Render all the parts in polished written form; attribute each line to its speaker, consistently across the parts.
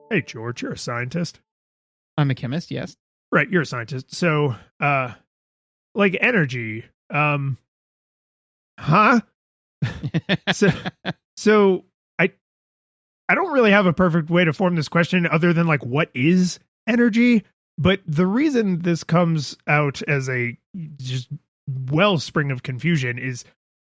Speaker 1: Hey, George, you're a scientist.
Speaker 2: I'm a chemist, yes.
Speaker 1: Right, you're a scientist. So, like energy, huh? So, so I I don't really have a perfect way to form this question other than like what is energy? But the reason this comes out as a just wellspring of confusion is,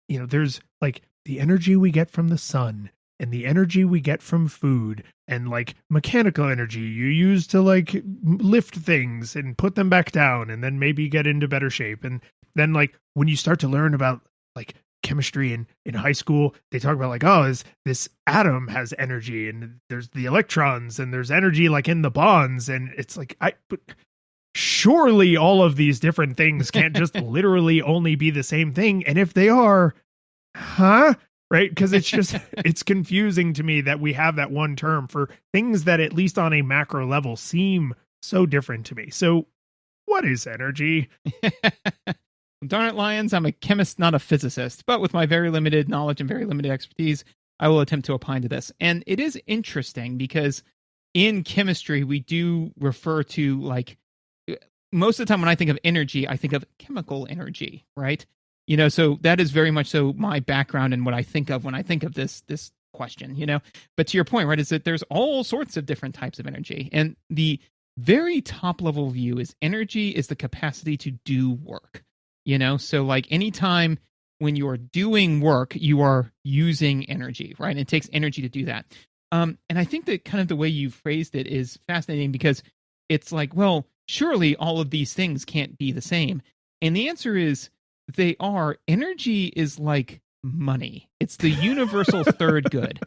Speaker 1: there's like the energy we get from the sun and the energy we get from food and like mechanical energy you use to like lift things and put them back down and then maybe get into better shape. And then like when you start to learn about like chemistry in high school, they talk about like, oh, is this atom has energy and there's the electrons and there's energy like in the bonds. And it's like, but surely all of these different things can't just literally only be the same thing. And if they are, huh? Right? Because it's just, it's confusing to me that we have that one term for things that, at least on a macro level, seem so different to me. So, what is energy?
Speaker 2: Darn it, Lions, I'm a chemist, not a physicist, but with my very limited knowledge and very limited expertise, I will attempt to opine to this. And it is interesting because in chemistry, we do refer to like most of the time when I think of energy, I think of chemical energy, right? So that is very much so my background and what I think of when I think of this question. But to your point, right, is that there's all sorts of different types of energy. And the very top level view is energy is the capacity to do work. So like anytime when you're doing work, you are using energy, right? And it takes energy to do that. And I think that kind of the way you phrased it is fascinating because it's like, well, surely all of these things can't be the same. And the answer is they are. Energy is like money. It's the universal third good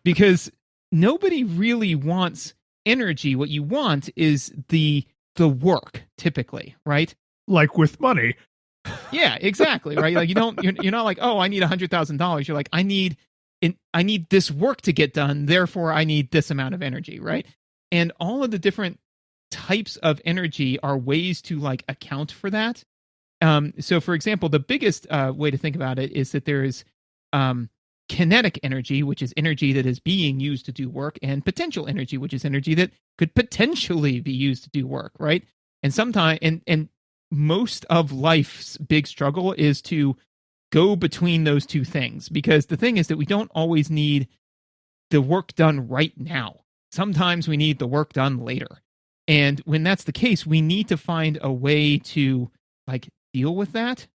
Speaker 2: because nobody really wants energy. What you want is the work typically, right?
Speaker 1: Like with money.
Speaker 2: Yeah, exactly. Right. Like you're not like, oh, I need $100,000. You're like, I need this work to get done. Therefore I need this amount of energy. Right. And all of the different types of energy are ways to like account for that. So for example, the biggest way to think about it is that there is kinetic energy, which is energy that is being used to do work, and potential energy, which is energy that could potentially be used to do work. Right. And sometimes, and most of life's big struggle is to go between those two things, because the thing is that we don't always need the work done right now. Sometimes we need the work done later. And when that's the case, we need to find a way to like deal with that.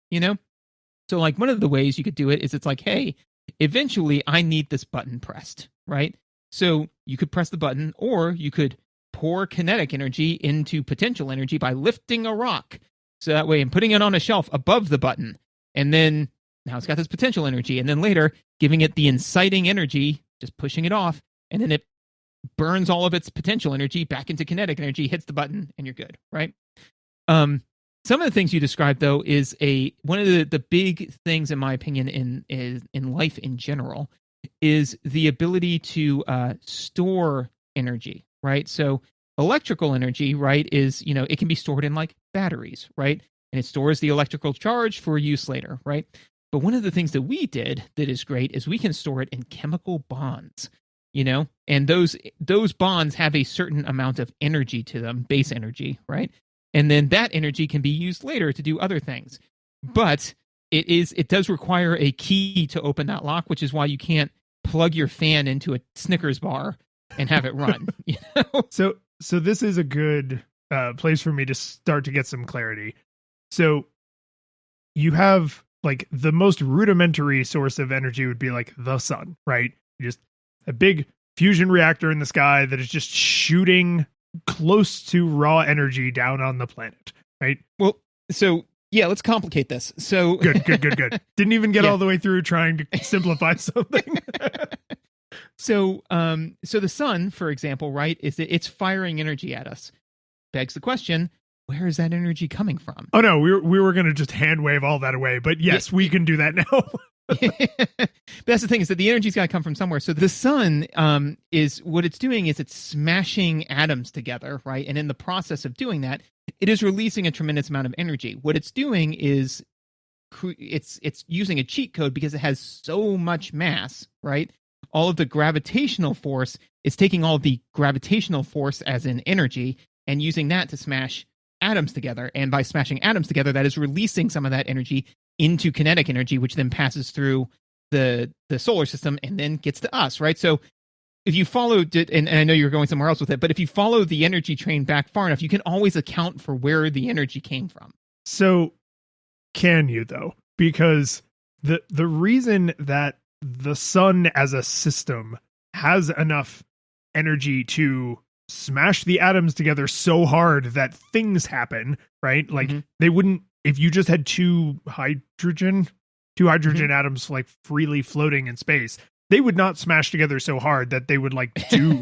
Speaker 2: So like one of the ways you could do it is it's like, hey, eventually I need this button pressed, right? So you could press the button, or you could pour kinetic energy into potential energy by lifting a rock. So that way, and putting it on a shelf above the button. And then now it's got this potential energy. And then later, giving it the inciting energy, just pushing it off. And then it burns all of its potential energy back into kinetic energy, hits the button, and you're good, right? Some of the things you described, though, is one of the big things, in my opinion, in life in general, is the ability to store energy, right? So electrical energy, right, is, it can be stored in like batteries, right? And it stores the electrical charge for use later, right? But one of the things that we did that is great is we can store it in chemical bonds, and those bonds have a certain amount of energy to them, base energy, right? And then that energy can be used later to do other things. But it does require a key to open that lock, which is why you can't plug your fan into a Snickers bar and have it run.
Speaker 1: So this is a good place for me to start to get some clarity. So you have like the most rudimentary source of energy would be like the sun, right? Just a big fusion reactor in the sky that is just shooting close to raw energy down on the planet, right?
Speaker 2: Well, so yeah, let's complicate this. So
Speaker 1: good. Didn't even get all the way through trying to simplify something.
Speaker 2: So the sun, for example, right, is that it's firing energy at us. Begs the question, where is that energy coming from?
Speaker 1: Oh no, we were going to just hand wave all that away, but yes, we can do that now.
Speaker 2: But that's the thing, is that the energy's got to come from somewhere. So the sun is what it's doing is it's smashing atoms together, right? And in the process of doing that, it is releasing a tremendous amount of energy. What it's doing is it's using a cheat code because it has so much mass, right? all of the gravitational force is taking all of the gravitational force as in energy and using that to smash atoms together. And by smashing atoms together, that is releasing some of that energy into kinetic energy, which then passes through the solar system and then gets to us, right? So if you follow, and I know you're going somewhere else with it, but if you follow the energy train back far enough, you can always account for where the energy came from.
Speaker 1: So can you, though? Because the reason that the sun as a system has enough energy to smash the atoms together so hard that things happen, right? Like they wouldn't, if you just had two hydrogen atoms like freely floating in space, they would not smash together so hard that they would like do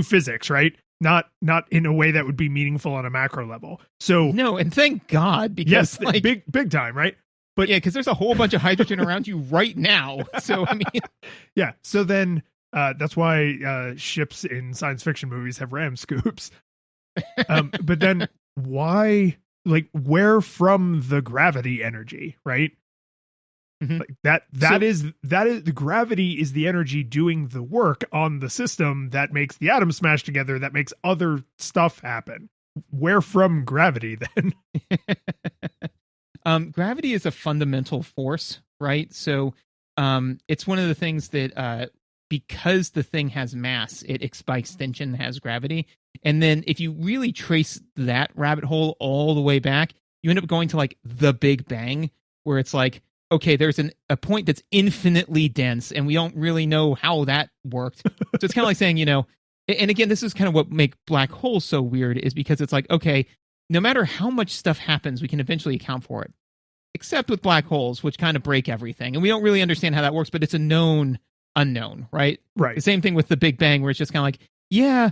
Speaker 1: physics, right? Not in a way that would be meaningful on a macro level. So
Speaker 2: no, and thank God, because
Speaker 1: yes, big time, right? But
Speaker 2: yeah, because there's a whole bunch of hydrogen around you right now. So I mean,
Speaker 1: yeah. So then that's why ships in science fiction movies have ram scoops. But then why, like, where from the gravity energy, right? Like that is the gravity is the energy doing the work on the system that makes the atoms smash together, that makes other stuff happen. Where from gravity then?
Speaker 2: Gravity is a fundamental force, right? So it's one of the things that because the thing has mass, it by extension has gravity. And then if you really trace that rabbit hole all the way back, you end up going to like the Big Bang, where it's like, okay, there's a point that's infinitely dense, and we don't really know how that worked. So it's kind of like saying, you know, and again, this is kind of what make black holes so weird, is because it's like, okay, no matter how much stuff happens, we can eventually account for it. Except with black holes, which kind of break everything. And we don't really understand how that works, but it's a known unknown, right?
Speaker 1: Right.
Speaker 2: The same thing with the Big Bang, where it's just kind of like, yeah,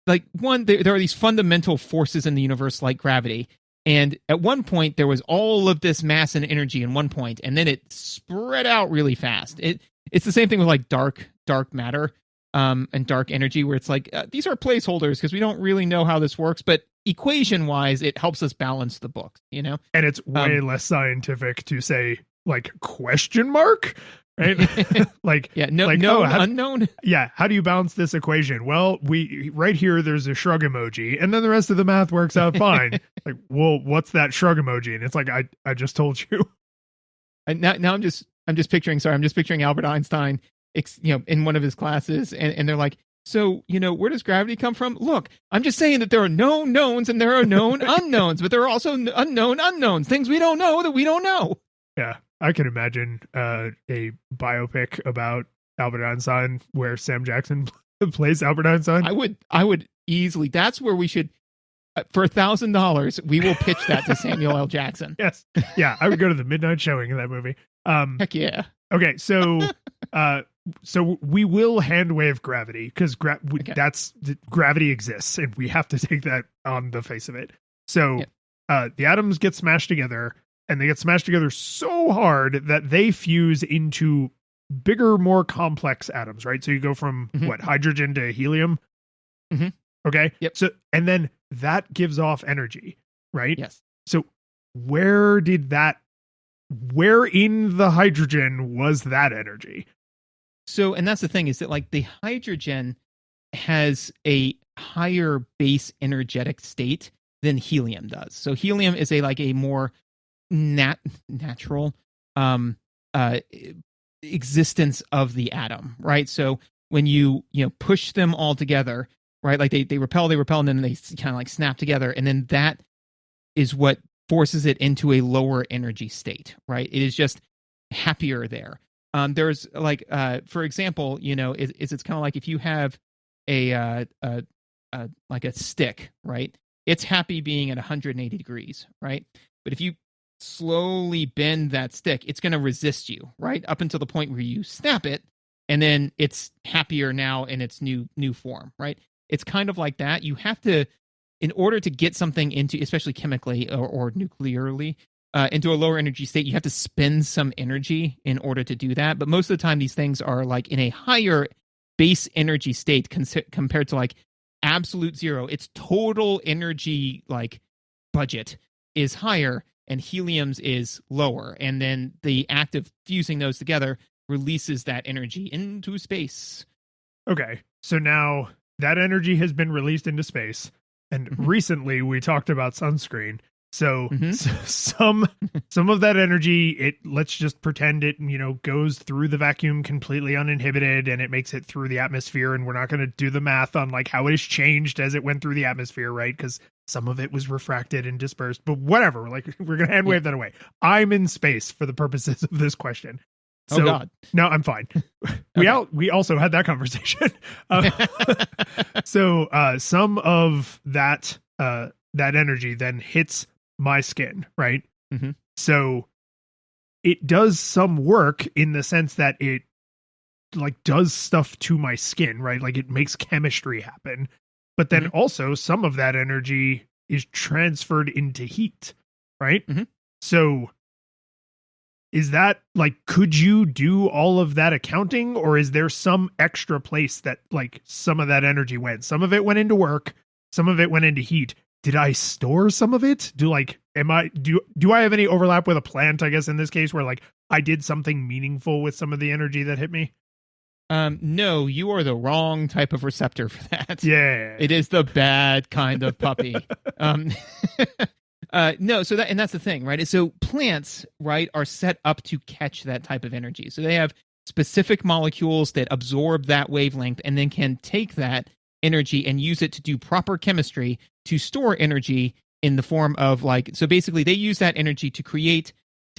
Speaker 2: like one, there are these fundamental forces in the universe like gravity. And at one point, there was all of this mass and energy in one point, and then it spread out really fast. It's the same thing with like dark matter and dark energy, where it's like, these are placeholders because we don't really know how this works, but equation-wise, it helps us balance the books, you know?
Speaker 1: And it's way less scientific to say, like, question mark? Right? Like,
Speaker 2: yeah, no,
Speaker 1: like,
Speaker 2: unknown.
Speaker 1: Yeah, how do you balance this equation? Well, right here, there's a shrug emoji, and then the rest of the math works out fine. Like, well, what's that shrug emoji? And it's like, I just told you.
Speaker 2: Now I'm just picturing Albert Einstein, in one of his classes, and they're like, so, you know, where does gravity come from? Look, I'm just saying that there are known knowns and there are known unknowns, but there are also unknown unknowns, things we don't know that we don't know.
Speaker 1: Yeah, I can imagine a biopic about Albert Einstein where Sam Jackson plays Albert Einstein.
Speaker 2: I would easily. That's where we should, for $1,000, we will pitch that to Samuel L. Jackson.
Speaker 1: Yes, yeah, I would go to the midnight showing of that movie.
Speaker 2: Heck yeah.
Speaker 1: Okay, so so we will hand wave gravity because gravity exists, and we have to take that on the face of it. So the atoms get smashed together. And they get smashed together so hard that they fuse into bigger, more complex atoms, right? So you go from hydrogen to helium. Mm-hmm. Okay.
Speaker 2: Yep.
Speaker 1: So, and then that gives off energy, right?
Speaker 2: Yes.
Speaker 1: So where in the hydrogen was that energy?
Speaker 2: So, and that's the thing, is that like the hydrogen has a higher base energetic state than helium does. So helium is a more natural existence of the atom, right? So when you push them all together, right, like they repel, and then they kind of like snap together, and then that is what forces it into a lower energy state, right? It is just happier there. There's like, for example, it's kind of like if you have a stick, right? It's happy being at 180 degrees, right? But if you slowly bend that stick, it's going to resist you, right? Up until the point where you snap it, and then it's happier now in its new form, right? It's kind of like that. You have to, in order to get something into, especially chemically or nuclearly, into a lower energy state, you have to spend some energy in order to do that. But most of the time, these things are like in a higher base energy state compared to like absolute zero. Its total energy like budget is higher, and helium's is lower. And then the act of fusing those together releases that energy into space.
Speaker 1: Okay. So now that energy has been released into space. And recently we talked about sunscreen. So some of that energy, let's just pretend it, goes through the vacuum completely uninhibited and it makes it through the atmosphere. And we're not going to do the math on like how it has changed as it went through the atmosphere, right? Because some of it was refracted and dispersed, but whatever. Like we're going to hand wave that away. I'm in space for the purposes of this question. So,
Speaker 2: oh God.
Speaker 1: No, I'm fine. We also had that conversation. So some of that energy then hits my skin, right? So it does some work in the sense that it like does stuff to my skin, right? Like it makes chemistry happen. But then also some of that energy is transferred into heat, right? So is that like, could you do all of that accounting, or is there some extra place that like some of that energy went? Some of it went into work, some of it went into heat. Did I store some of it? Do I have any overlap with a plant, I guess, in this case, where like I did something meaningful with some of the energy that hit me?
Speaker 2: No, you are the wrong type of receptor for that.
Speaker 1: Yeah.
Speaker 2: It is the bad kind of puppy. No, so that's the thing, right? So plants, right, are set up to catch that type of energy. So they have specific molecules that absorb that wavelength and then can take that energy and use it to do proper chemistry to store energy in the form of like, so basically they use that energy to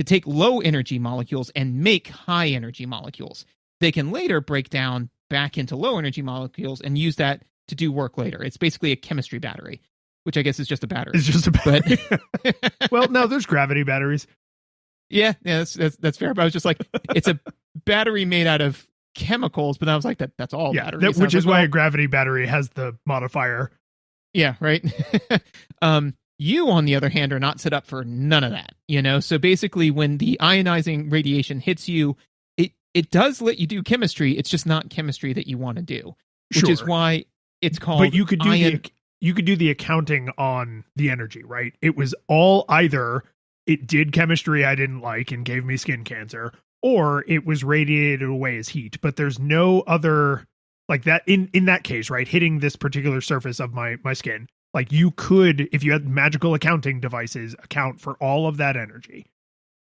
Speaker 2: take low energy molecules and make high energy molecules. They can later break down back into low energy molecules and use that to do work later. It's basically a chemistry battery, which I guess is just a battery.
Speaker 1: It's just a battery. But well, no, there's gravity batteries.
Speaker 2: Yeah, that's fair. But I was just like, it's a battery made out of chemicals, but I was like, that's all batteries.
Speaker 1: Which is why a gravity battery has the modifier.
Speaker 2: Yeah, right. You, on the other hand, are not set up for none of that. So basically, when the ionizing radiation hits you, it does let you do chemistry. It's just not chemistry that you want to do, which is why it's called.
Speaker 1: But you could do the accounting on the energy, right? It was all either it did chemistry I didn't like and gave me skin cancer, or it was radiated away as heat. But there's no other like that in that case, right? Hitting this particular surface of my skin, like you could, if you had magical accounting devices, account for all of that energy.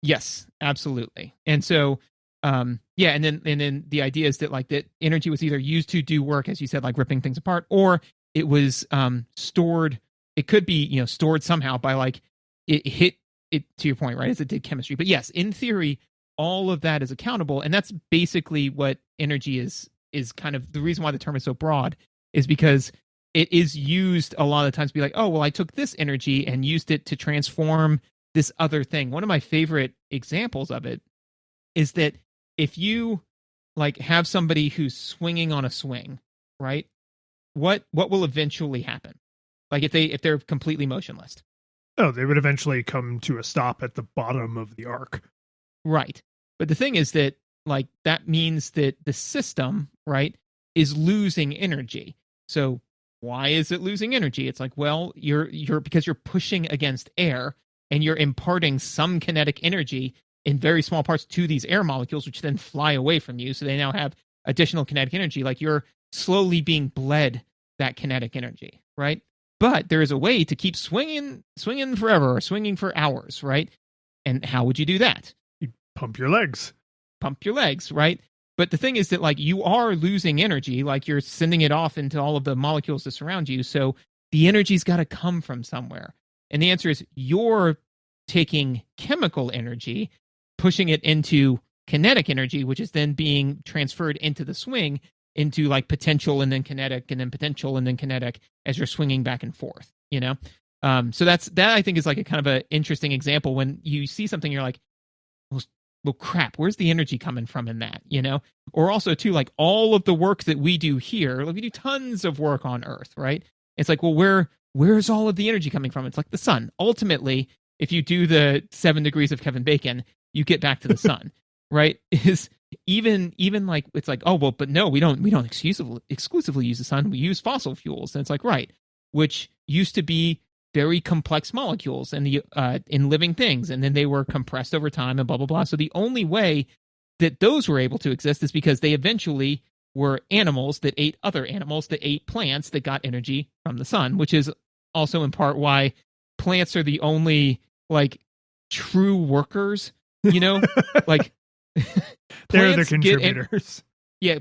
Speaker 2: Yes, absolutely. And so, and then the idea is that like that energy was either used to do work, as you said, like ripping things apart, or it was stored. It could be stored somehow by like it hit it, to your point, right? As it did chemistry. But yes, in theory, all of that is accountable, and that's basically what energy is kind of the reason why the term is so broad, is because it is used a lot of times to be like, oh well, I took this energy and used it to transform this other thing. One of my favorite examples of it is that if you like have somebody who's swinging on a swing, right? What will eventually happen? Like if they're completely motionless.
Speaker 1: Oh, they would eventually come to a stop at the bottom of the arc.
Speaker 2: Right. But the thing is that like that means that the system, right, is losing energy. So why is it losing energy? It's like, well, you're because you're pushing against air and you're imparting some kinetic energy in very small parts to these air molecules, which then fly away from you. So they now have additional kinetic energy. Like you're slowly being bled that kinetic energy, right? But there is a way to keep swinging forever or swinging for hours, right? And how would you do that?
Speaker 1: You pump your legs.
Speaker 2: Right? But the thing is that like you are losing energy, like you're sending it off into all of the molecules that surround you. So the energy's got to come from somewhere. And the answer is you're taking chemical energy, pushing it into kinetic energy, which is then being transferred into the swing into like potential and then kinetic and then potential and then kinetic as you're swinging back and forth, So that I think is like a kind of an interesting example when you see something, you're like, well, crap, where's the energy coming from in that, Or also too, like all of the work that we do here, like we do tons of work on Earth, right? It's like, well, where's all of the energy coming from? It's like the sun. Ultimately, if you do the 7 degrees of Kevin Bacon, you get back to the sun, right? Is even like it's like, oh well, but no, we don't exclusively use the sun. We use fossil fuels, and it's like, right, which used to be very complex molecules and in living things, and then they were compressed over time and blah blah blah. So the only way that those were able to exist is because they eventually were animals that ate other animals that ate plants that got energy from the sun, which is also in part why plants are the only like true workers, you know, like
Speaker 1: they're the contributors.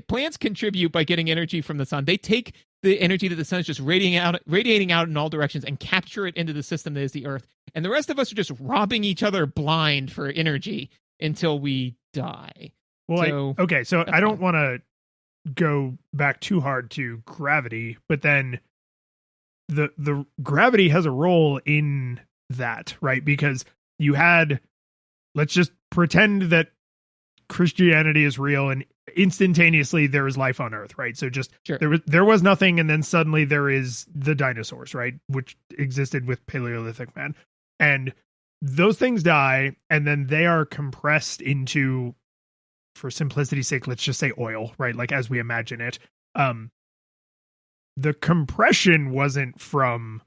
Speaker 2: Plants contribute by getting energy from the sun. They take the energy that the sun is just radiating out in all directions and capture it into the system that is the Earth. And the rest of us are just robbing each other blind for energy until we die.
Speaker 1: Well, so I don't want to go back too hard to gravity, but then the gravity has a role in that, right? Because you had, let's just pretend that Christianity is real and instantaneously there is life on Earth, right? So just
Speaker 2: sure.
Speaker 1: there was nothing, and then suddenly there is the dinosaurs, right? Which existed with Paleolithic man. And those things die, and then they are compressed into, for simplicity's sake, let's just say oil, right? Like as we imagine it. The compression wasn't from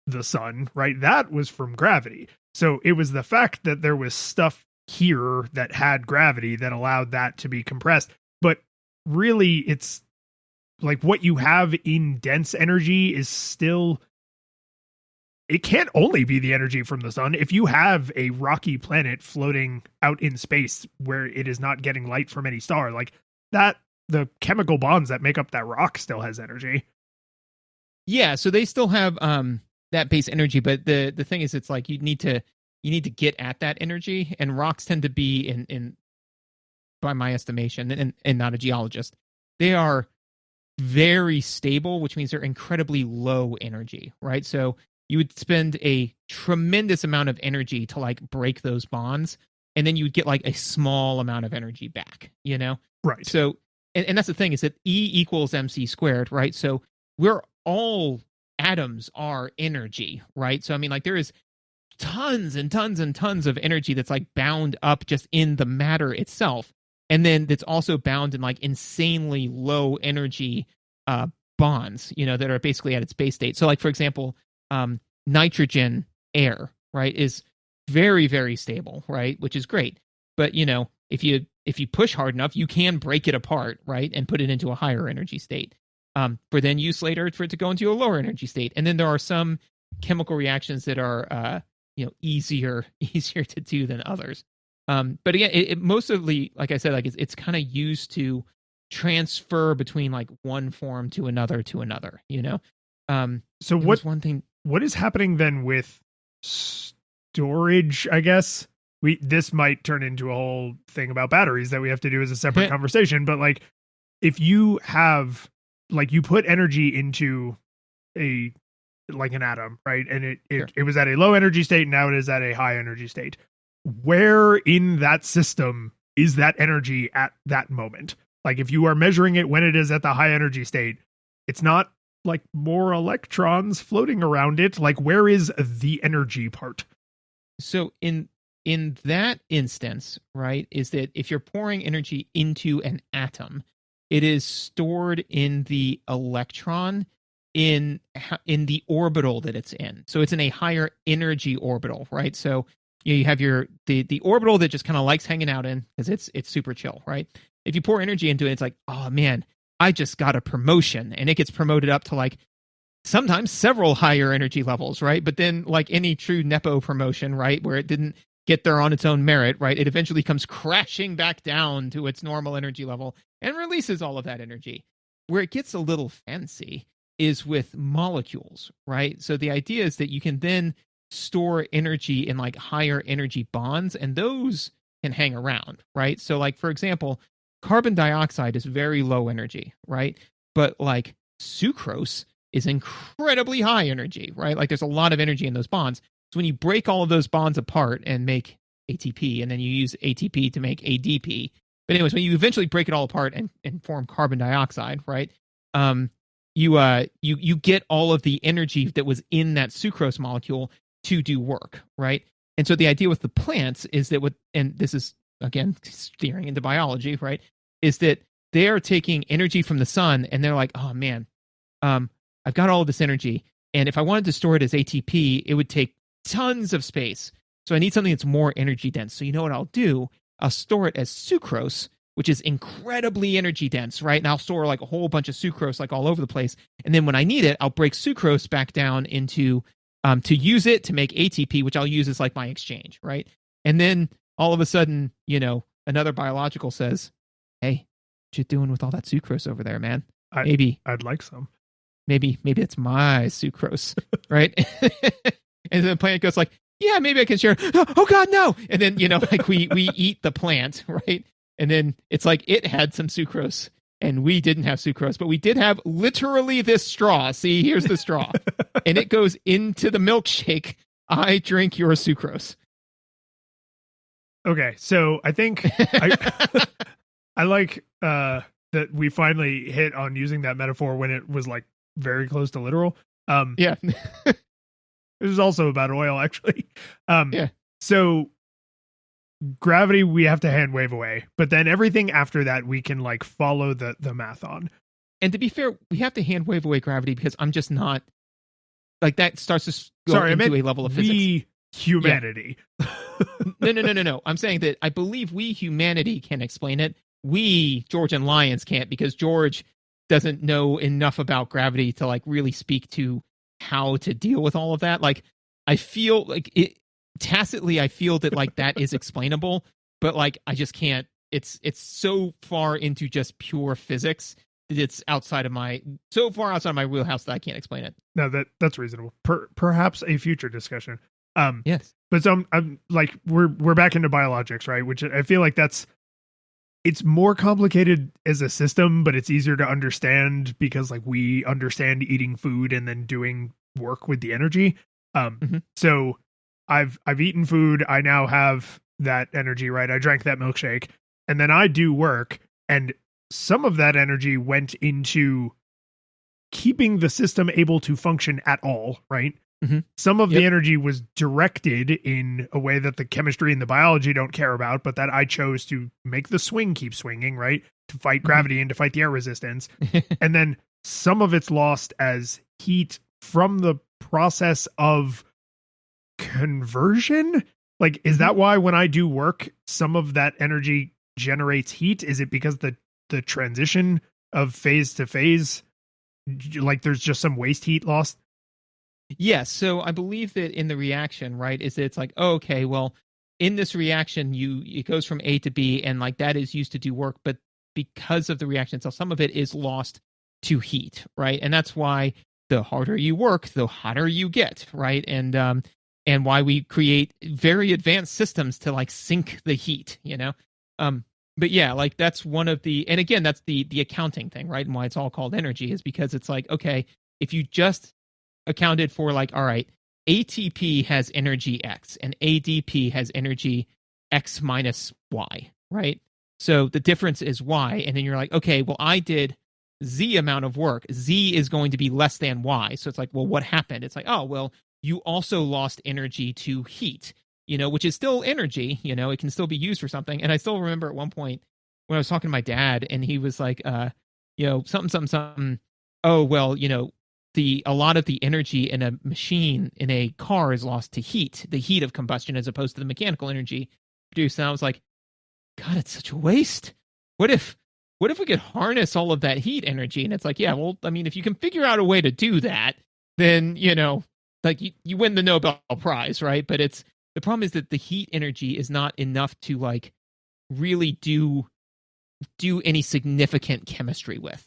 Speaker 1: the sun, right? That was from gravity. So it was the fact that there was stuff here that had gravity that allowed that to be compressed. But really, it's like what you have in dense energy is still, it can't only be the energy from the sun. If you have a rocky planet floating out in space where it is not getting light from any star, like that, the chemical bonds that make up that rock still has energy.
Speaker 2: Yeah, so they still have that base energy, but the thing is, it's like you need to get at that energy, and rocks tend to be in by my estimation, and not a geologist, they are very stable, which means they're incredibly low energy, right? So you would spend a tremendous amount of energy to like break those bonds, and then you would get like a small amount of energy back, you know?
Speaker 1: Right.
Speaker 2: So, and that's the thing, is that E equals MC squared, right? So we're all atoms are energy, right? So I mean, like there is tons and tons and tons of energy that's like bound up just in the matter itself, and then that's also bound in like insanely low energy bonds, you know, that are basically at its base state. So like for example, nitrogen air, right, is very, very stable, right, which is great. But you know, if you push hard enough, you can break it apart, right, and put it into a higher energy state, for then use later for it to go into a lower energy state. And then there are some chemical reactions that are easier to do than others. But again, it mostly, like I said, like it's kind of used to transfer between like one form to another, you know?
Speaker 1: So what is happening then with storage, I guess? This might turn into a whole thing about batteries that we have to do as a separate conversation, but like if you have, like you put energy into an atom, right? And it was at a low energy state. Now it is at a high energy state. Where in that system is that energy at that moment? Like if you are measuring it when it is at the high energy state, it's not like more electrons floating around it. Like where is the energy part?
Speaker 2: So in that instance, right, is that if you're pouring energy into an atom, it is stored in the electron in the orbital that it's in. So it's in a higher energy orbital, right? So you have the orbital that just kind of likes hanging out in because it's super chill, right? If you pour energy into it, it's like, oh man, I just got a promotion, and it gets promoted up to like sometimes several higher energy levels, right? But then like any true Nepo promotion, right, where it didn't get there on its own merit, right, it eventually comes crashing back down to its normal energy level and releases all of that energy. Where it gets a little fancy is with molecules, right? So the idea is that you can then store energy in like higher energy bonds, and those can hang around, right? So like, for example, carbon dioxide is very low energy, right? But like sucrose is incredibly high energy, right? Like there's a lot of energy in those bonds. So when you break all of those bonds apart and make ATP, and then you use ATP to make ADP. But anyways, when you eventually break it all apart and form carbon dioxide, right? You get all of the energy that was in that sucrose molecule to do work, right? And so the idea with the plants is that and this is again steering into biology, right? Is that they are taking energy from the sun, and they're like, oh man, I've got all of this energy, and if I wanted to store it as ATP, it would take tons of space. So I need something that's more energy dense. So you know what I'll do? I'll store it as sucrose, which is incredibly energy dense, right? And I'll store like a whole bunch of sucrose like all over the place. And then when I need it, I'll break sucrose back down into to use it to make ATP, which I'll use as like my exchange, right? And then all of a sudden, another biological says, "Hey, what you doing with all that sucrose over there, man?
Speaker 1: I'd like some.
Speaker 2: Maybe it's my sucrose," right? And then the plant goes like, "Yeah, maybe I can share." Oh God, no! And then like we eat the plant, right? And then it's like it had some sucrose, and we didn't have sucrose, but we did have literally this straw. See, here's the straw, and it goes into the milkshake. I drink your sucrose.
Speaker 1: Okay, so I think I like that we finally hit on using that metaphor when it was like very close to literal.
Speaker 2: Yeah.
Speaker 1: It was also about oil, actually.
Speaker 2: Yeah.
Speaker 1: So gravity, we have to hand wave away, but then everything after that, we can like follow the math on.
Speaker 2: And to be fair, we have to hand wave away gravity because I'm just not like that starts to go into a level of physics.
Speaker 1: Humanity.
Speaker 2: Yeah. No. I'm saying that I believe we humanity can explain it. We, George and Lyons, can't because George doesn't know enough about gravity to like really speak to how to deal with all of that. Like I feel like it tacitly, I feel that like that is explainable, but like I just can't. It's so far into just pure physics that it's so far outside of my wheelhouse that I can't explain it.
Speaker 1: No, that's reasonable. Perhaps a future discussion.
Speaker 2: Yes,
Speaker 1: but so I'm like we're back into biologics, right? Which I feel like it's more complicated as a system, but it's easier to understand because like we understand eating food and then doing work with the energy. So I've eaten food. I now have that energy, right? I drank that milkshake and then I do work, and some of that energy went into keeping the system able to function at all, right? Some of the energy was directed in a way that the chemistry and the biology don't care about, but that I chose to make the swing keep swinging, right? To fight gravity and to fight the air resistance. And then some of it's lost as heat from the process of conversion. Like, is that why when I do work, some of that energy generates heat? Is it because the transition of phase to phase, like there's just some waste heat lost?
Speaker 2: Yes, so I believe that in the reaction, right, is that it's like, oh, okay, well, in this reaction, it goes from A to B, and like that is used to do work, but because of the reaction itself, some of it is lost to heat, right? And that's why the harder you work, the hotter you get, right? And why we create very advanced systems to like sink the heat, But yeah, like that's one of and again, that's the accounting thing, right? And why it's all called energy is because it's like, okay, if you just accounted for like, all right, ATP has energy X and ADP has energy X minus Y, right? So the difference is Y. And then you're like, okay, well, I did Z amount of work. Z is going to be less than Y. So it's like, well, what happened? It's like, oh, well, you also lost energy to heat, which is still energy, it can still be used for something. And I still remember at one point when I was talking to my dad and he was like, something. Oh, well, a lot of the energy in a machine in a car is lost to heat, the heat of combustion, as opposed to the mechanical energy produced. And I was like, God, it's such a waste. What if we could harness all of that heat energy? And it's like, yeah, well, I mean, if you can figure out a way to do that, then, like you win the Nobel Prize, right? But the problem is that the heat energy is not enough to like really do any significant chemistry with,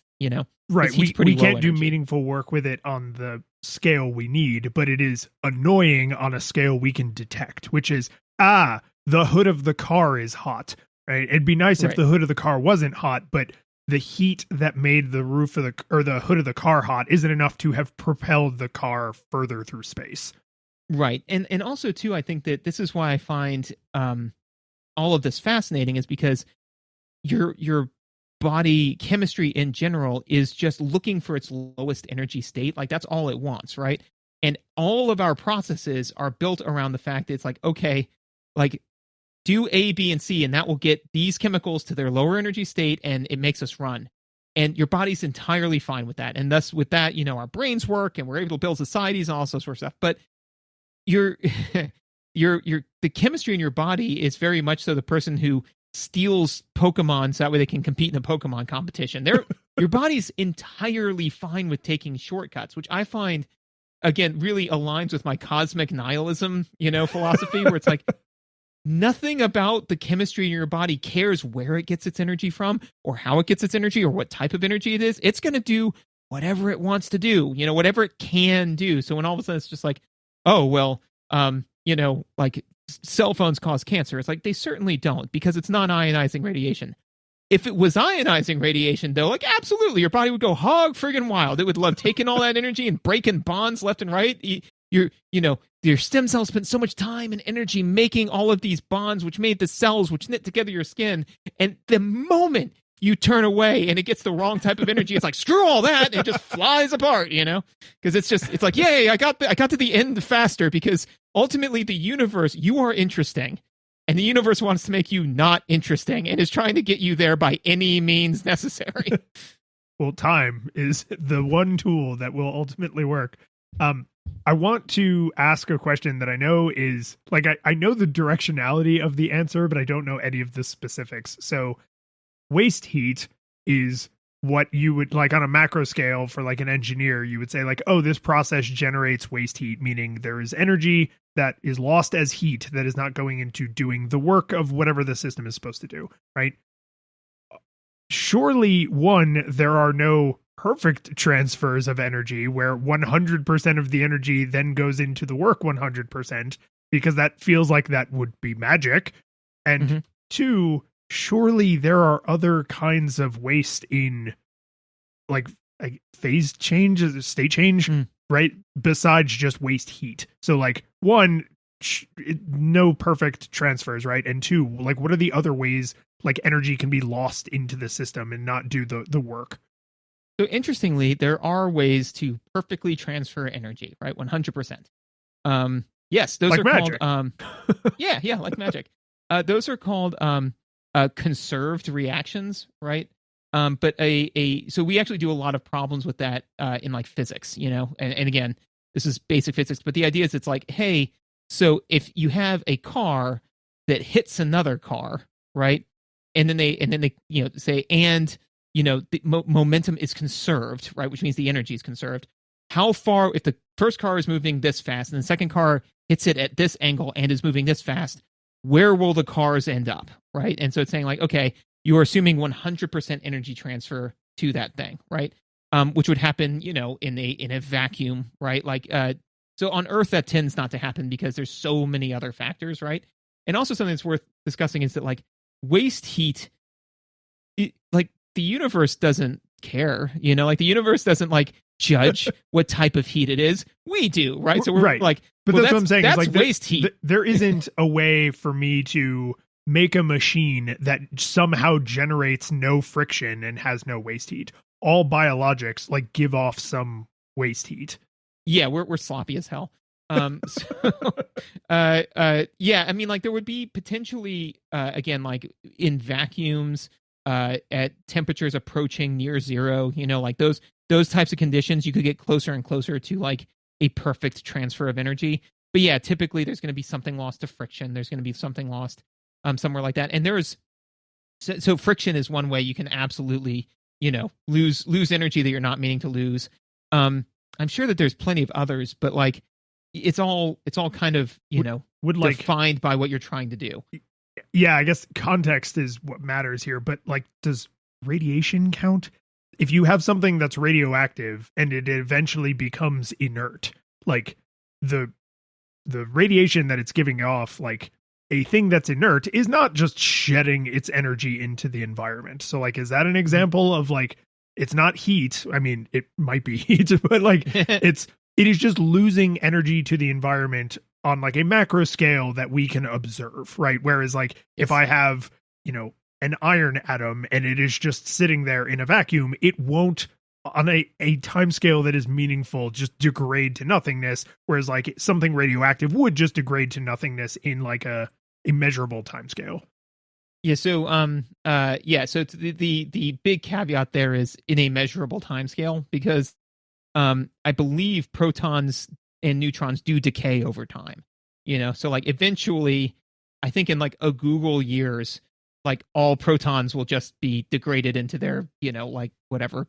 Speaker 1: Right. We can't do meaningful work with it on the scale we need, but it is annoying on a scale we can detect, which is, the hood of the car is hot, right? It'd be nice if the hood of the car wasn't hot, but the heat that made the roof of the hood of the car hot isn't enough to have propelled the car further through space.
Speaker 2: Right. And also too, I think that this is why I find all of this fascinating is because your body chemistry in general is just looking for its lowest energy state. Like that's all it wants, right? And all of our processes are built around the fact that it's like, okay, like do A, B, and C, and that will get these chemicals to their lower energy state, and it makes us run. And your body's entirely fine with that. And thus, with that, our brains work, and we're able to build societies and all sorts of stuff. But the chemistry in your body is very much so the person who steals Pokemon so that way they can compete in a Pokemon competition. Your body's entirely fine with taking shortcuts, which I find, again, really aligns with my cosmic nihilism, philosophy, where it's like nothing about the chemistry in your body cares where it gets its energy from or how it gets its energy or what type of energy it is. It's going to do whatever it wants to do, whatever it can do. So when all of a sudden it's just like, oh, well, like cell phones cause cancer. It's like, they certainly don't, because it's non-ionizing radiation. If it was ionizing radiation, though, like, absolutely, your body would go hog friggin' wild. It would love taking all that energy and breaking bonds left and right. Your stem cells spent so much time and energy making all of these bonds, which made the cells which knit together your skin. And the moment you turn away and it gets the wrong type of energy, it's like, screw all that, and it just flies apart, because it's like, yay, I got to the end faster, because ultimately the universe, you are interesting, and the universe wants to make you not interesting and is trying to get you there by any means necessary.
Speaker 1: Well, time is the one tool that will ultimately work. I want to ask a question that I know is like, I know the directionality of the answer, but I don't know any of the specifics. So waste heat is what you would, like, on a macro scale for like an engineer, you would say like, oh, this process generates waste heat, meaning there is energy that is lost as heat that is not going into doing the work of whatever the system is supposed to do, right? Surely, there are no perfect transfers of energy where 100% of the energy then goes into the work 100%, because that feels like that would be magic. And two, surely there are other kinds of waste in like phase change, state change, right? Besides just waste heat. So like one, no perfect transfers, right? And two, like what are the other ways like energy can be lost into the system and not do the work?
Speaker 2: So interestingly, there are ways to perfectly transfer energy, right? 100%. Yes, those
Speaker 1: like
Speaker 2: are
Speaker 1: magic.
Speaker 2: Called yeah, like magic. Those are called conserved reactions, right? But so we actually do a lot of problems with that in like physics, and again, this is basic physics, but the idea is it's like, hey, so if you have a car that hits another car, right? And then they say, and the momentum is conserved, right? Which means the energy is conserved. How far, if the first car is moving this fast and the second car hits it at this angle and is moving this fast, where will the cars end up, right? And so it's saying like, okay, you're assuming 100% energy transfer to that thing, right? Which would happen, in a vacuum, right? Like, so on Earth that tends not to happen because there's so many other factors, right? And also something that's worth discussing is that like waste heat, like the universe doesn't care, like the universe doesn't like judge what type of heat it is. We do, right? So we're
Speaker 1: right.
Speaker 2: like,
Speaker 1: but that's what I'm saying.
Speaker 2: That's
Speaker 1: is like
Speaker 2: waste heat.
Speaker 1: There isn't a way for me to make a machine that somehow generates no friction and has no waste heat. All biologics like give off some waste heat.
Speaker 2: Yeah, we're sloppy as hell. Yeah, I mean, like there would be potentially, again, like in vacuums, at temperatures approaching near zero, like those types of conditions, you could get closer and closer to like a perfect transfer of energy. But yeah, typically there's going to be something lost to friction. There's going to be something lost somewhere like that. And so friction is one way you can absolutely, lose energy that you're not meaning to lose. I'm sure that there's plenty of others, but like it's all kind of,
Speaker 1: would like
Speaker 2: defined by what you're trying to do.
Speaker 1: Yeah, I guess context is what matters here, but like, does radiation count? If you have something that's radioactive and it eventually becomes inert, like the radiation that it's giving off, like a thing that's inert is not just shedding its energy into the environment. So like, is that an example of like, it's not heat? I mean, it might be heat, but like it is just losing energy to the environment on like a macro scale that we can observe, right? Whereas like if I have, an iron atom and it is just sitting there in a vacuum, it won't on a time scale that is meaningful just degrade to nothingness. Whereas like something radioactive would just degrade to nothingness in like a measurable time scale.
Speaker 2: Yeah. So, so it's the big caveat there is in a measurable time scale, because I believe protons and neutrons do decay over time, so like eventually I think in like a Google years, like all protons will just be degraded into their, like whatever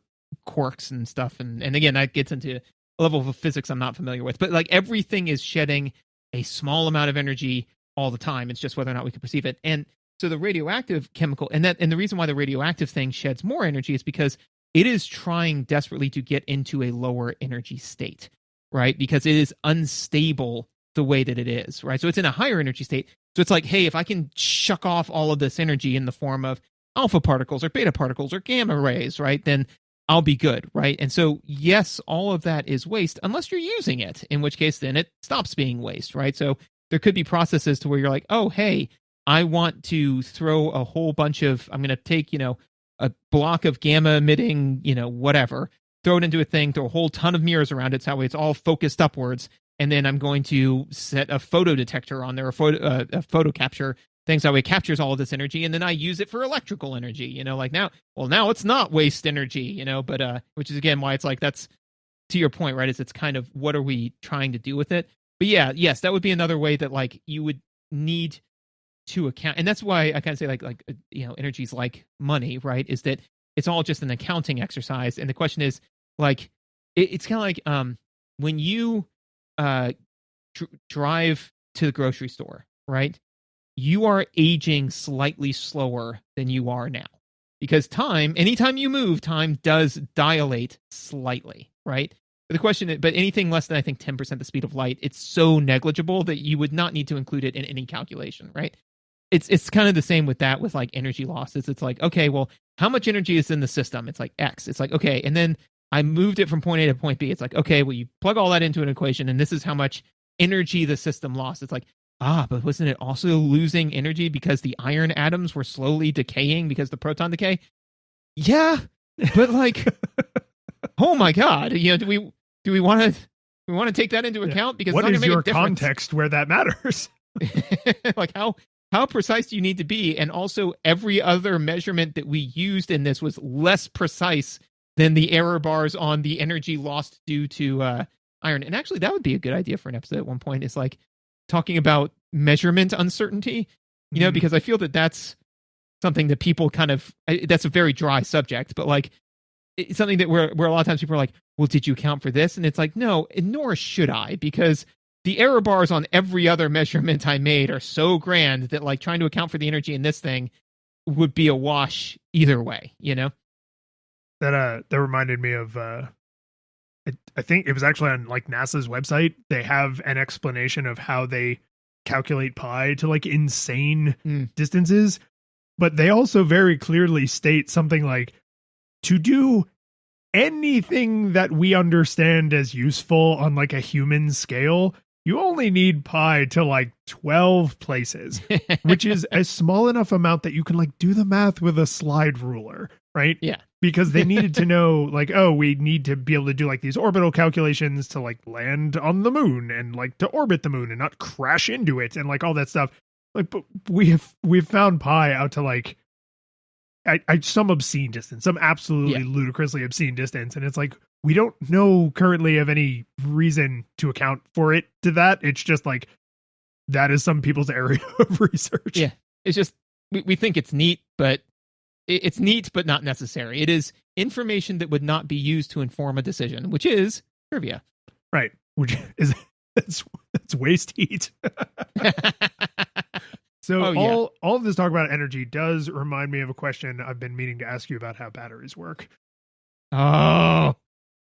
Speaker 2: quarks and stuff. And again, that gets into a level of physics I'm not familiar with, but like everything is shedding a small amount of energy all the time. It's just whether or not we can perceive it. And so the radioactive chemical, and the reason why the radioactive thing sheds more energy is because it is trying desperately to get into a lower energy state, right? Because it is unstable the way that it is, right? So it's in a higher energy state. So it's like, hey, if I can shuck off all of this energy in the form of alpha particles or beta particles or gamma rays, right, then I'll be good, right? And so, yes, all of that is waste unless you're using it, in which case then it stops being waste, right? So there could be processes to where you're like, oh, hey, I want to throw a whole bunch of, I'm going to take, a block of gamma emitting, whatever, throw it into a thing, throw a whole ton of mirrors around it, so that way it's all focused upwards. And then I'm going to set a photo detector on there, a photo capture things, that way it captures all of this energy, and then I use it for electrical energy. Like now it's not waste energy, but which is again why it's like, that's to your point, right? Is it's kind of what are we trying to do with it? But yeah, yes, that would be another way that like you would need to account, and that's why I kind of say like energy's like money, right? Is that it's all just an accounting exercise, and the question is like it's kind of like when you drive to the grocery store, right? You are aging slightly slower than you are now because anytime you move, time does dilate slightly, right? But the question is, but anything less than I think 10% the speed of light, it's so negligible that you would not need to include it in any calculation, right? It's kind of the same with that, with like energy losses. It's like, okay, well, how much energy is in the system? It's like X. It's like, okay, and then I moved it from point A to point B. It's like, okay, well, you plug all that into an equation, and this is how much energy the system lost. It's like, but wasn't it also losing energy because the iron atoms were slowly decaying because the proton decay? Yeah, but like, oh my God, do we want to take that into account? Because
Speaker 1: what is your context where that matters?
Speaker 2: Like how precise do you need to be? And also, every other measurement that we used in this was less precise than the error bars on the energy lost due to iron. And actually, that would be a good idea for an episode at one point, is like talking about measurement uncertainty, because I feel that that's something that people that's a very dry subject, but like it's something that where a lot of times people are like, well, did you account for this? And it's like, no, nor should I, because the error bars on every other measurement I made are so grand that like trying to account for the energy in this thing would be a wash either way,
Speaker 1: That reminded me of I think it was actually on like NASA's website. They have an explanation of how they calculate pi to like insane distances, but they also very clearly state something like, to do anything that we understand as useful on like a human scale, you only need pi to like 12 places, which is a small enough amount that you can like do the math with a slide ruler, right?
Speaker 2: Yeah.
Speaker 1: Because they needed to know like, oh, we need to be able to do like these orbital calculations to like land on the moon and like to orbit the moon and not crash into it and like all that stuff. Like, but we've found pi out to like some obscene distance, some absolutely ludicrously obscene distance. And it's like, we don't know currently of any reason to account for it to that. It's just like, that is some people's area of research.
Speaker 2: Yeah. It's just, we think it's neat, but it's neat, but not necessary. It is information that would not be used to inform a decision, which is trivia.
Speaker 1: Right. Which is, that's waste heat. So all of this talk about energy does remind me of a question I've been meaning to ask you about how batteries work.
Speaker 2: Oh,